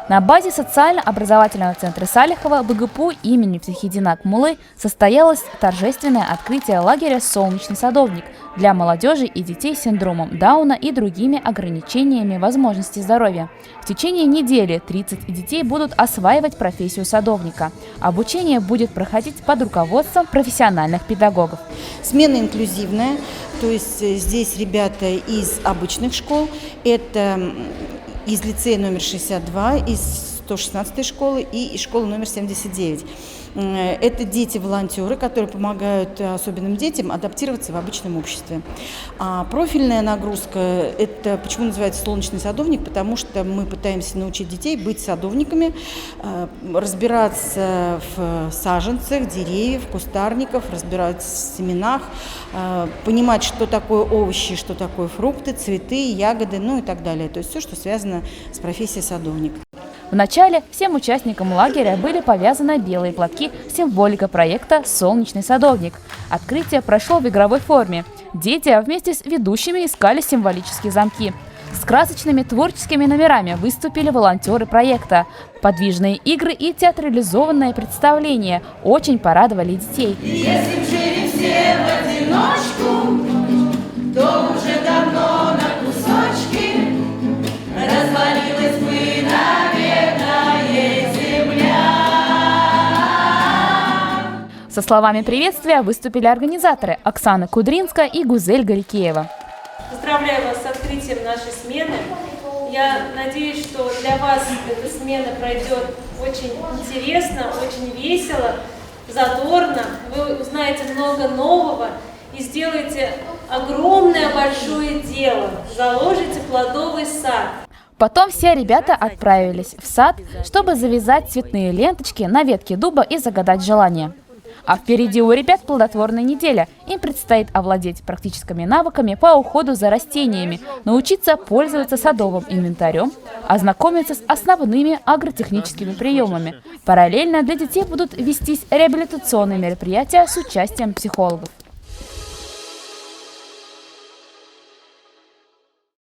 На базе социально-образовательного центра Салихова БГПУ имени Фахиддина Акмуллы состоялось торжественное открытие лагеря «Солнечный садовник» для молодежи и детей с синдромом Дауна и другими ограничениями возможностей здоровья. В течение недели 30 детей будут осваивать профессию садовника. Обучение будет проходить под руководством профессиональных педагогов. Смена инклюзивная, то есть здесь ребята из обычных школ, это из лицея номер 62, из 116 школы и из школы номер 79. Это дети-волонтеры, которые помогают особенным детям адаптироваться в обычном обществе. А профильная нагрузка, это почему называется «Солнечный садовник», потому что мы пытаемся научить детей быть садовниками, разбираться в саженцах, деревьев, кустарников, разбираться в семенах, понимать, что такое овощи, что такое фрукты, цветы, ягоды, ну и так далее. То есть все, что связано с профессией садовника. Вначале всем участникам лагеря были повязаны белые платки с символикой проекта «Солнечный садовник». Открытие прошло в игровой форме. Дети вместе с ведущими искали символические замки. С красочными творческими номерами выступили волонтеры проекта. Подвижные игры и театрализованное представление очень порадовали детей. Если б жили все в одиночку, то уже давно на кусочки развалилась бы, наверное, земля. Со словами приветствия выступили организаторы Оксана Кудринская и Гузель Горикеева. Поздравляю вас с открытием нашей смены. Я надеюсь, что для вас эта смена пройдет очень интересно, очень весело, задорно. Вы узнаете много нового и сделаете огромное большое дело. Заложите плодовый сад. Потом все ребята отправились в сад, чтобы завязать цветные ленточки на ветке дуба и загадать желание. А впереди у ребят плодотворная неделя. Им предстоит овладеть практическими навыками по уходу за растениями, научиться пользоваться садовым инвентарем, ознакомиться с основными агротехническими приемами. Параллельно для детей будут вестись реабилитационные мероприятия с участием психологов.